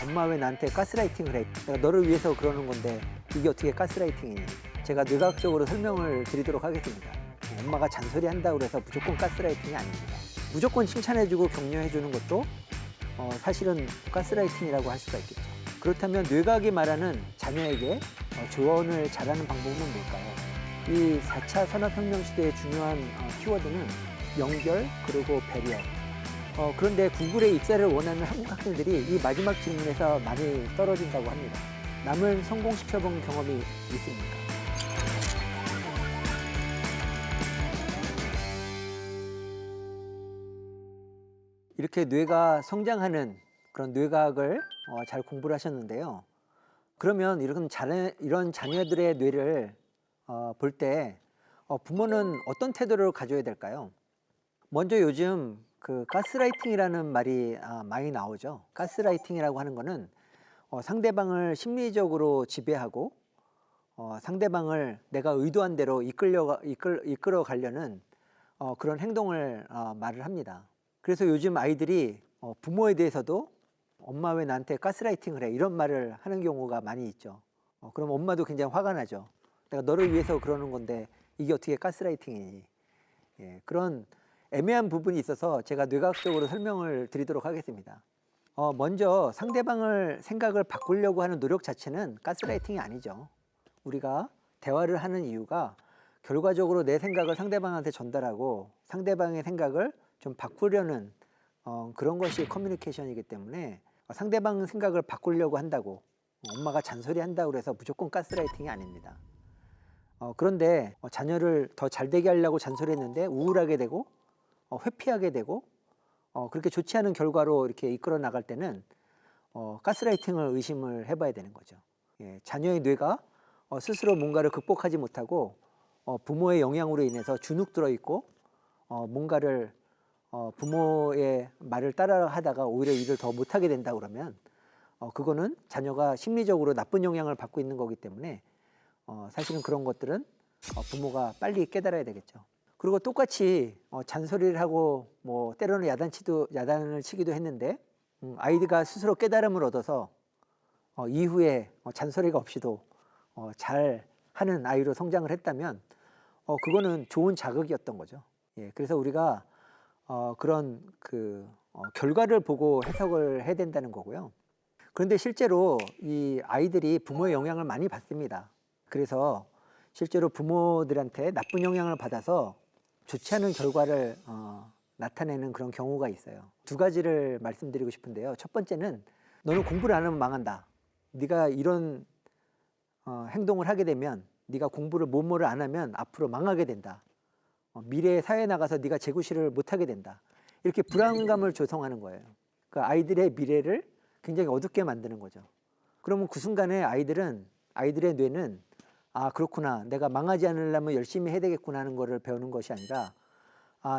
엄마 왜 나한테 가스라이팅을 해? 내가 너를 위해서 그러는 건데 이게 어떻게 가스라이팅이니? 제가 뇌과학적으로 설명을 드리도록 하겠습니다. 엄마가 잔소리한다고 해서 무조건 가스라이팅이 아닙니다. 무조건 칭찬해주고 격려해주는 것도 사실은 가스라이팅이라고 할 수가 있겠죠. 그렇다면 뇌과학이 말하는 자녀에게 조언을 잘하는 방법은 뭘까요? 이 4차 산업혁명 시대의 중요한 키워드는 연결 그리고 배려. 그런데 구글에 입사를 원하는 한국 학생들이 이 마지막 질문에서 많이 떨어진다고 합니다. 남을 성공시켜본 경험이 있습니까? 이렇게 뇌가 성장하는 그런 뇌과학을 잘 공부를 하셨는데요. 그러면 이런 자녀들의 뇌를 볼 때 부모는 어떤 태도를 가져야 될까요? 먼저 요즘 그 가스라이팅이라는 말이 많이 나오죠. 가스라이팅이라고 하는 거는 상대방을 심리적으로 지배하고 상대방을 내가 의도한 대로 이끌어 가려는 그런 행동을 말을 합니다. 그래서 요즘 아이들이 부모에 대해서도 엄마 왜 나한테 가스라이팅을 해? 이런 말을 하는 경우가 많이 있죠. 그럼 엄마도 굉장히 화가 나죠. 내가 너를 위해서 그러는 건데 이게 어떻게 가스라이팅이니? 예, 그런 애매한 부분이 있어서 제가 뇌과학적으로 설명을 드리도록 하겠습니다. 먼저 상대방을 생각을 바꾸려고 하는 노력 자체는 가스라이팅이 아니죠. 우리가 대화를 하는 이유가 결과적으로 내 생각을 상대방한테 전달하고 상대방의 생각을 좀 바꾸려는 그런 것이 커뮤니케이션이기 때문에 상대방 생각을 바꾸려고 한다고 엄마가 잔소리한다고 해서 무조건 가스라이팅이 아닙니다. 그런데 자녀를 더 잘되게 하려고 잔소리했는데 우울하게 되고 회피하게 되고 그렇게 좋지 않은 결과로 이렇게 이끌어 나갈 때는 가스라이팅을 의심을 해봐야 되는 거죠. 예, 자녀의 뇌가 스스로 뭔가를 극복하지 못하고 부모의 영향으로 인해서 주눅 들어 있고 뭔가를 부모의 말을 따라 하다가 오히려 일을 더 못하게 된다 그러면 그거는 자녀가 심리적으로 나쁜 영향을 받고 있는 거기 때문에 사실은 그런 것들은 부모가 빨리 깨달아야 되겠죠. 그리고 똑같이 잔소리를 하고 뭐 때로는 야단을 치기도 했는데 아이가 스스로 깨달음을 얻어서 이후에 잔소리가 없이도 잘 하는 아이로 성장을 했다면 그거는 좋은 자극이었던 거죠. 예, 그래서 우리가 그런 결과를 보고 해석을 해야 된다는 거고요. 그런데 실제로 이 아이들이 부모의 영향을 많이 받습니다. 그래서 실제로 부모들한테 나쁜 영향을 받아서 좋지 않은 결과를 나타내는 그런 경우가 있어요. 두 가지를 말씀드리고 싶은데요. 첫 번째는 너는 공부를 안 하면 망한다. 네가 이런 행동을 하게 되면 네가 공부를 뭐뭐를 안 하면 앞으로 망하게 된다. 미래에 사회에 나가서 네가 재구실을 못하게 된다. 이렇게 불안감을 조성하는 거예요. 그 아이들의 미래를 굉장히 어둡게 만드는 거죠. 그러면 그 순간에 아이들의 뇌는 그렇구나. 내가 망하지 않으려면 열심히 해야 되겠구나 하는 거를 배우는 것이 아니라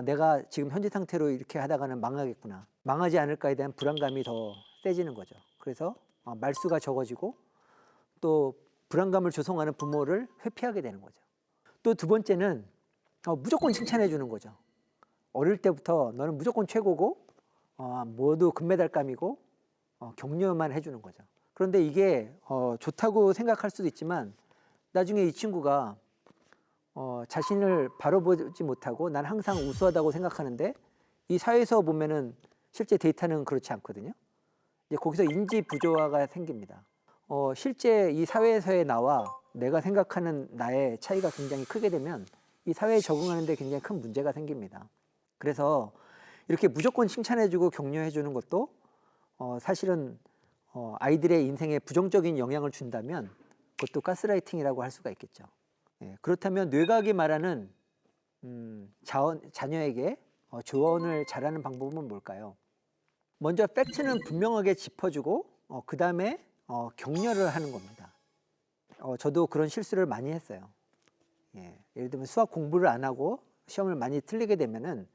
내가 지금 현재 상태로 이렇게 하다가는 망하겠구나. 망하지 않을까에 대한 불안감이 더 세지는 거죠. 그래서 말수가 적어지고 또 불안감을 조성하는 부모를 회피하게 되는 거죠. 또 두 번째는 무조건 칭찬해 주는 거죠. 어릴 때부터 너는 무조건 최고고 모두 금메달감이고 격려만 해주는 거죠. 그런데 이게 좋다고 생각할 수도 있지만 나중에 이 친구가 자신을 바로 보지 못하고 난 항상 우수하다고 생각하는데 이 사회에서 보면은 실제 데이터는 그렇지 않거든요. 이제 거기서 인지 부조화가 생깁니다. 실제 이 사회에서의 나와 내가 생각하는 나의 차이가 굉장히 크게 되면 이 사회에 적응하는 데 굉장히 큰 문제가 생깁니다. 그래서 이렇게 무조건 칭찬해주고 격려해주는 것도 사실은 아이들의 인생에 부정적인 영향을 준다면 그것도 가스라이팅이라고 할 수가 있겠죠. 예, 그렇다면 뇌과학이 말하는 자녀에게 조언을 잘하는 방법은 뭘까요? 먼저 팩트는 분명하게 짚어주고 그 다음에 격려를 하는 겁니다. 저도 그런 실수를 많이 했어요. 예, 예를 들면 수학 공부를 안 하고 시험을 많이 틀리게 되면은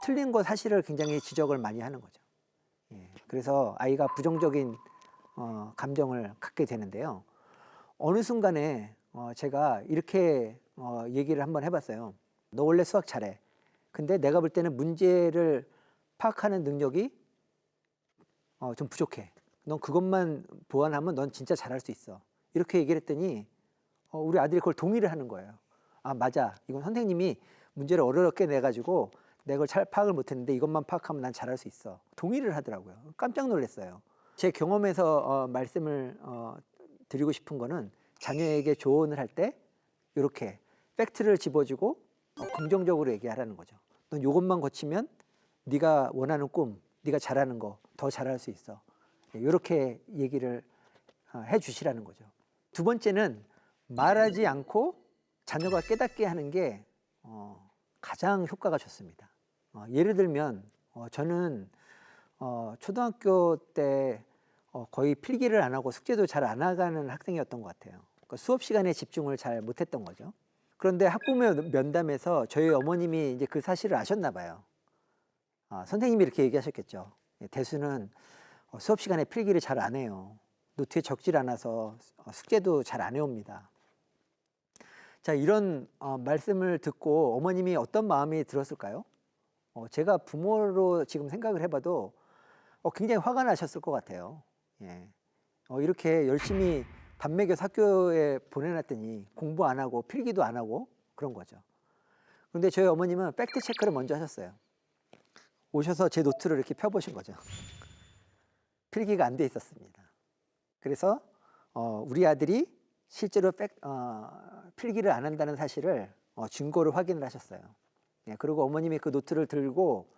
틀린 거 사실을 굉장히 지적을 많이 하는 거죠. 예, 그래서 아이가 부정적인 감정을 갖게 되는데요. 어느 순간에 제가 이렇게 얘기를 한번 해봤어요. 너 원래 수학 잘해. 근데 내가 볼 때는 문제를 파악하는 능력이 좀 부족해. 넌 그것만 보완하면 넌 진짜 잘할 수 있어. 이렇게 얘기를 했더니 우리 아들이 그걸 동의를 하는 거예요. 아, 맞아. 이건 선생님이 문제를 어렵게 내가지고 내가 그걸 잘 파악을 못했는데 이것만 파악하면 난 잘할 수 있어. 동의를 하더라고요. 깜짝 놀랐어요. 제 경험에서 말씀을 드리고 싶은 거는 자녀에게 조언을 할 때 이렇게 팩트를 집어주고 긍정적으로 얘기하라는 거죠. 넌 이것만 거치면 네가 원하는 꿈, 네가 잘하는 거 더 잘할 수 있어. 이렇게 얘기를 해주시라는 거죠. 두 번째는 말하지 않고 자녀가 깨닫게 하는 게 가장 효과가 좋습니다. 예를 들면 저는 초등학교 때 거의 필기를 안 하고 숙제도 잘 안 나가는 학생이었던 것 같아요. 그러니까 수업 시간에 집중을 잘 못했던 거죠. 그런데 학부모 면담에서 저희 어머님이 이제 그 사실을 아셨나 봐요. 선생님이 이렇게 얘기하셨겠죠. 대수는 수업 시간에 필기를 잘 안 해요. 노트에 적질 않아서 숙제도 잘 안 해옵니다. 자, 이런 말씀을 듣고 어머님이 어떤 마음이 들었을까요? 제가 부모로 지금 생각을 해봐도 굉장히 화가 나셨을 것 같아요. 예. 이렇게 열심히 밥 먹여서 학교에 보내놨더니 공부 안 하고 필기도 안 하고 그런 거죠. 그런데 저희 어머님은 팩트 체크를 먼저 하셨어요. 오셔서 제 노트를 이렇게 펴보신 거죠. 필기가 안 돼 있었습니다. 그래서 우리 아들이 실제로 필기를 안 한다는 사실을 증거를 확인을 하셨어요. 예, 그리고 어머님이 그 노트를 들고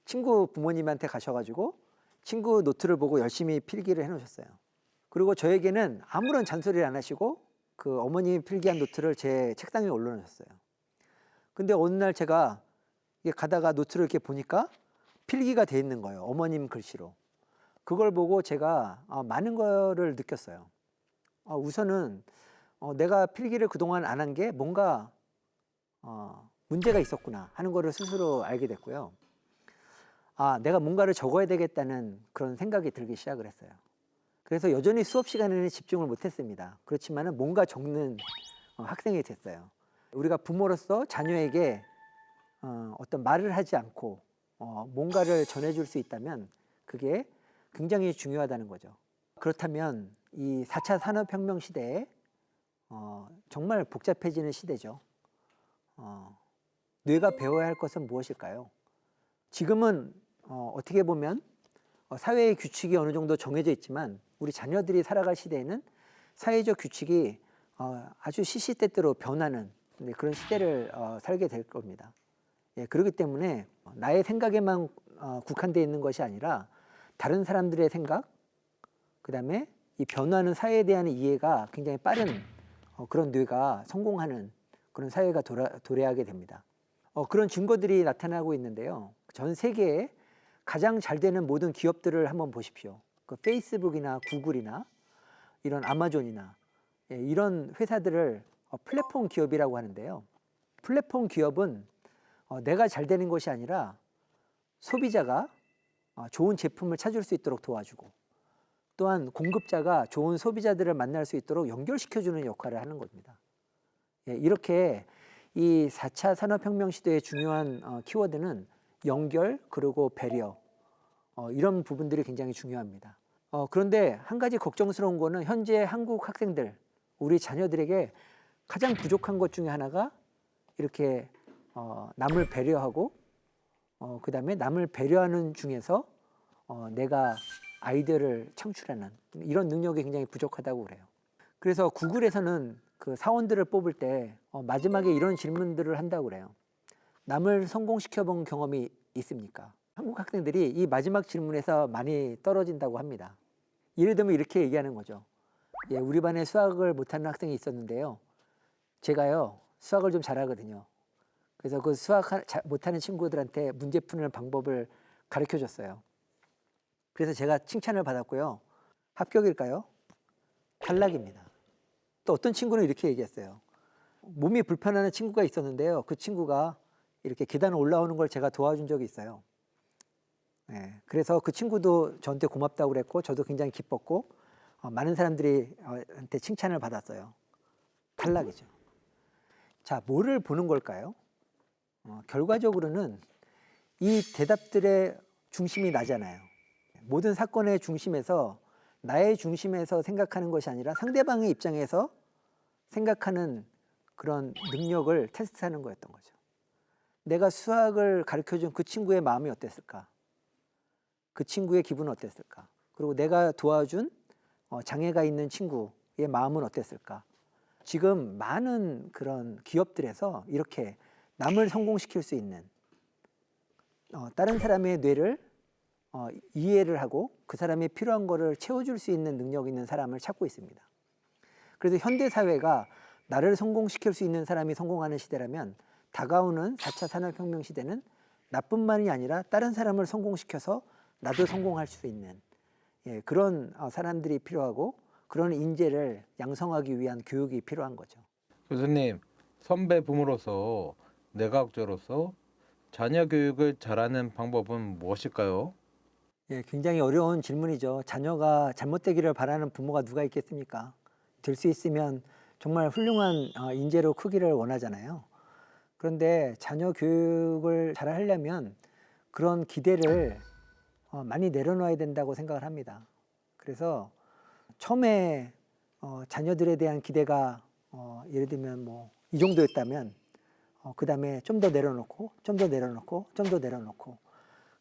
친구 부모님한테 가셔가지고 친구 노트를 보고 열심히 필기를 해놓으셨어요. 그리고 저에게는 아무런 잔소리를 안 하시고 그 어머님이 필기한 노트를 제 책상 위에 올려놓으셨어요. 근데 어느 날 제가 가다가 노트를 이렇게 보니까 필기가 돼 있는 거예요. 어머님 글씨로. 그걸 보고 제가 많은 거를 느꼈어요. 우선은 내가 필기를 그동안 안 한 게 뭔가 문제가 있었구나 하는 거를 스스로 알게 됐고요. 내가 뭔가를 적어야 되겠다는 그런 생각이 들기 시작을 했어요. 그래서 여전히 수업 시간에는 집중을 못했습니다. 그렇지만은 뭔가 적는 학생이 됐어요. 우리가 부모로서 자녀에게 어떤 말을 하지 않고 뭔가를 전해줄 수 있다면 그게 굉장히 중요하다는 거죠. 그렇다면 이 4차 산업혁명 시대에 정말 복잡해지는 시대죠. 뇌가 배워야 할 것은 무엇일까요? 지금은 어떻게 보면 사회의 규칙이 어느 정도 정해져 있지만 우리 자녀들이 살아갈 시대에는 사회적 규칙이 아주 시시때때로 변하는 그런 시대를 살게 될 겁니다. 예, 그렇기 때문에 나의 생각에만 국한되어 있는 것이 아니라 다른 사람들의 생각, 그 다음에 이 변화하는 사회에 대한 이해가 굉장히 빠른 그런 뇌가 성공하는 그런 사회가 도래하게 됩니다. 그런 증거들이 나타나고 있는데요. 전 세계에 가장 잘 되는 모든 기업들을 한번 보십시오. 그 페이스북이나 구글이나 이런 아마존이나 이런 회사들을 플랫폼 기업이라고 하는데요. 플랫폼 기업은 내가 잘 되는 것이 아니라 소비자가 좋은 제품을 찾을 수 있도록 도와주고 또한 공급자가 좋은 소비자들을 만날 수 있도록 연결시켜주는 역할을 하는 겁니다. 이렇게 이 4차 산업혁명 시대의 중요한 키워드는 연결 그리고 배려 이런 부분들이 굉장히 중요합니다. 그런데 한 가지 걱정스러운 거는 현재 한국 학생들 우리 자녀들에게 가장 부족한 것 중에 하나가 이렇게 남을 배려하고 그 다음에 남을 배려하는 중에서 내가 아이디어를 창출하는 이런 능력이 굉장히 부족하다고 그래요. 그래서 구글에서는 그 사원들을 뽑을 때 마지막에 이런 질문들을 한다고 그래요. 남을 성공시켜 본 경험이 있습니까? 한국 학생들이 이 마지막 질문에서 많이 떨어진다고 합니다. 예를 들면 이렇게 얘기하는 거죠. 예, 우리 반에 수학을 못하는 학생이 있었는데요. 제가요 수학을 좀 잘하거든요. 그래서 그 수학 못하는 친구들한테 문제 푸는 방법을 가르쳐 줬어요. 그래서 제가 칭찬을 받았고요. 합격일까요? 탈락입니다. 또 어떤 친구는 이렇게 얘기했어요. 몸이 불편한 친구가 있었는데요. 그 친구가 이렇게 계단 올라오는 걸 제가 도와준 적이 있어요. 네, 그래서 그 친구도 저한테 고맙다고 그랬고 저도 굉장히 기뻤고 많은 사람들이 한테 칭찬을 받았어요. 탈락이죠. 자, 뭐를 보는 걸까요? 결과적으로는 이 대답들의 중심이 나잖아요. 모든 사건의 중심에서 나의 중심에서 생각하는 것이 아니라 상대방의 입장에서 생각하는 그런 능력을 테스트하는 거였던 거죠. 내가 수학을 가르쳐준 그 친구의 마음이 어땠을까? 그 친구의 기분은 어땠을까? 그리고 내가 도와준 장애가 있는 친구의 마음은 어땠을까? 지금 많은 그런 기업들에서 이렇게 남을 성공시킬 수 있는 다른 사람의 뇌를 이해를 하고 그 사람이 필요한 거를 채워줄 수 있는 능력 있는 사람을 찾고 있습니다. 그래서 현대 사회가 나를 성공시킬 수 있는 사람이 성공하는 시대라면 다가오는 4차 산업혁명 시대는 나뿐만이 아니라 다른 사람을 성공시켜서 나도 성공할 수 있는 그런 사람들이 필요하고 그런 인재를 양성하기 위한 교육이 필요한 거죠. 교수님, 선배 부모로서 내각자로서 자녀 교육을 잘하는 방법은 무엇일까요? 굉장히 어려운 질문이죠. 자녀가 잘못되기를 바라는 부모가 누가 있겠습니까? 될 수 있으면 정말 훌륭한 인재로 크기를 원하잖아요. 그런데 자녀 교육을 잘 하려면 그런 기대를 많이 내려놓아야 된다고 생각을 합니다. 그래서 처음에 자녀들에 대한 기대가 예를 들면 뭐 이 정도였다면 그 다음에 좀 더 내려놓고 좀 더 내려놓고 좀 더 내려놓고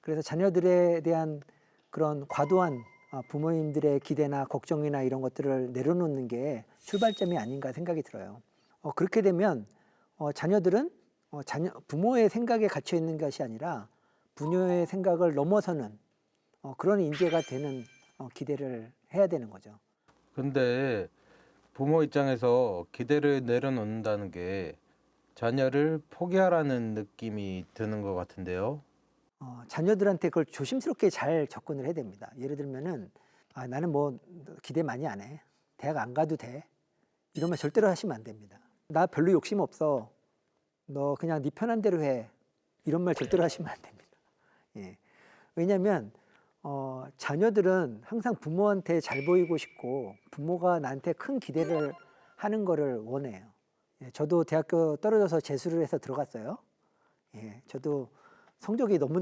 그래서 자녀들에 대한 그런 과도한 부모님들의 기대나 걱정이나 이런 것들을 내려놓는 게 출발점이 아닌가 생각이 들어요. 그렇게 되면 자녀들은 부모의 생각에 갇혀 있는 것이 아니라 부모의 생각을 넘어서는 그런 인재가 되는 기대를 해야 되는 거죠. 근데 부모 입장에서 기대를 내려놓는다는 게 자녀를 포기하라는 느낌이 드는 것 같은데요. 자녀들한테 그걸 조심스럽게 잘 접근을 해야 됩니다. 예를 들면은 나는 뭐 기대 많이 안 해. 대학 안 가도 돼. 이런 말 절대로 하시면 안 됩니다. 나 별로 욕심 없어. 너 그냥 네 편한 대로 해. 이런 말 절대로 하시면 안 됩니다. 예. 왜냐하면 자녀들은 항상 부모한테 잘 보이고 싶고 부모가 나한테 큰 기대를 하는 거를 원해요. 저도 대학교 떨어져서 재수를 해서 들어갔어요. 저도 성적이 너무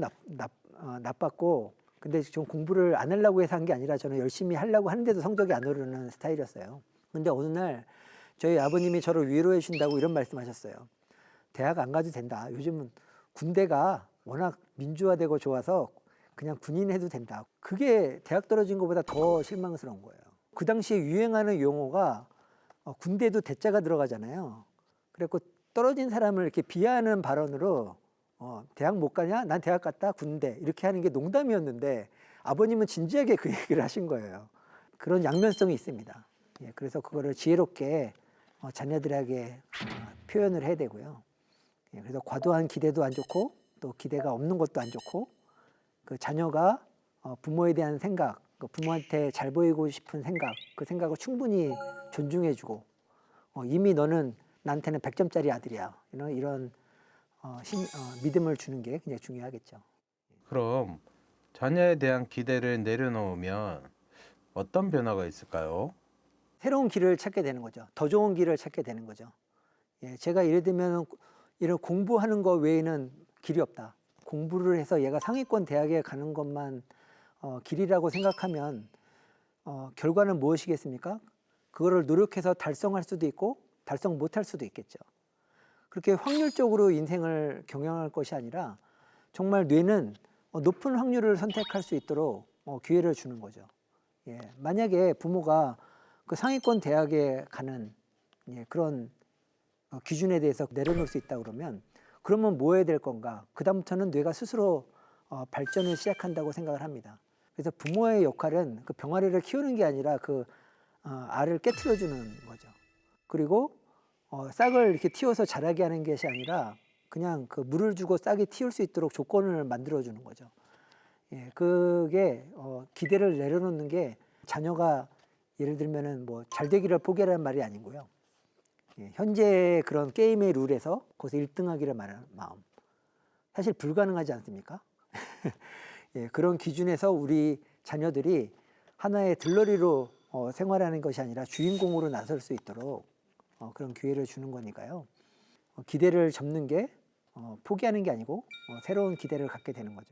나빴고 근데 좀 공부를 안 하려고 해서 한 게 아니라 저는 열심히 하려고 하는데도 성적이 안 오르는 스타일이었어요. 근데 어느 날 저희 아버님이 저를 위로해 주신다고 이런 말씀하셨어요. 대학 안 가도 된다. 요즘은 군대가 워낙 민주화되고 좋아서 그냥 군인 해도 된다. 그게 대학 떨어진 것보다 더 실망스러운 거예요. 그 당시에 유행하는 용어가 군대도 대자가 들어가잖아요. 그래서 떨어진 사람을 이렇게 비하하는 발언으로 대학 못 가냐? 난 대학 갔다 군대 이렇게 하는 게 농담이었는데 아버님은 진지하게 그 얘기를 하신 거예요. 그런 양면성이 있습니다. 그래서 그거를 지혜롭게 자녀들에게 표현을 해야 되고요. 그래서 과도한 기대도 안 좋고 또 기대가 없는 것도 안 좋고 그 자녀가 부모에 대한 생각, 부모한테 잘 보이고 싶은 생각, 그 생각을 충분히 존중해주고 이미 너는 나한테는 100점짜리 아들이야. 이런 믿음을 주는 게 굉장히 중요하겠죠. 그럼 자녀에 대한 기대를 내려놓으면 어떤 변화가 있을까요? 새로운 길을 찾게 되는 거죠. 더 좋은 길을 찾게 되는 거죠. 제가 예를 들면 이런 공부하는 거 외에는 길이 없다. 공부를 해서 얘가 상위권 대학에 가는 것만 길이라고 생각하면 결과는 무엇이겠습니까? 그거를 노력해서 달성할 수도 있고 달성 못할 수도 있겠죠. 그렇게 확률적으로 인생을 경영할 것이 아니라 정말 뇌는 높은 확률을 선택할 수 있도록 기회를 주는 거죠. 만약에 부모가 그 상위권 대학에 가는 그런 기준에 대해서 내려놓을 수 있다 그러면 뭐 해야 될 건가? 그다음부터는 뇌가 스스로 발전을 시작한다고 생각을 합니다. 그래서 부모의 역할은 그 병아리를 키우는 게 아니라 그 알을 깨트려 주는 거죠. 그리고 싹을 이렇게 틔워서 자라게 하는 것이 아니라 그냥 그 물을 주고 싹이 틔울 수 있도록 조건을 만들어 주는 거죠. 그게 기대를 내려놓는 게 자녀가 예를 들면은 뭐 잘 되기를 포기하라는 말이 아니고요. 현재 그런 게임의 룰에서 거기서 1등하기를 말하는 마음. 사실 불가능하지 않습니까? 그런 기준에서 우리 자녀들이 하나의 들러리로 생활하는 것이 아니라 주인공으로 나설 수 있도록 그런 기회를 주는 거니까요. 기대를 접는 게 포기하는 게 아니고 새로운 기대를 갖게 되는 거죠.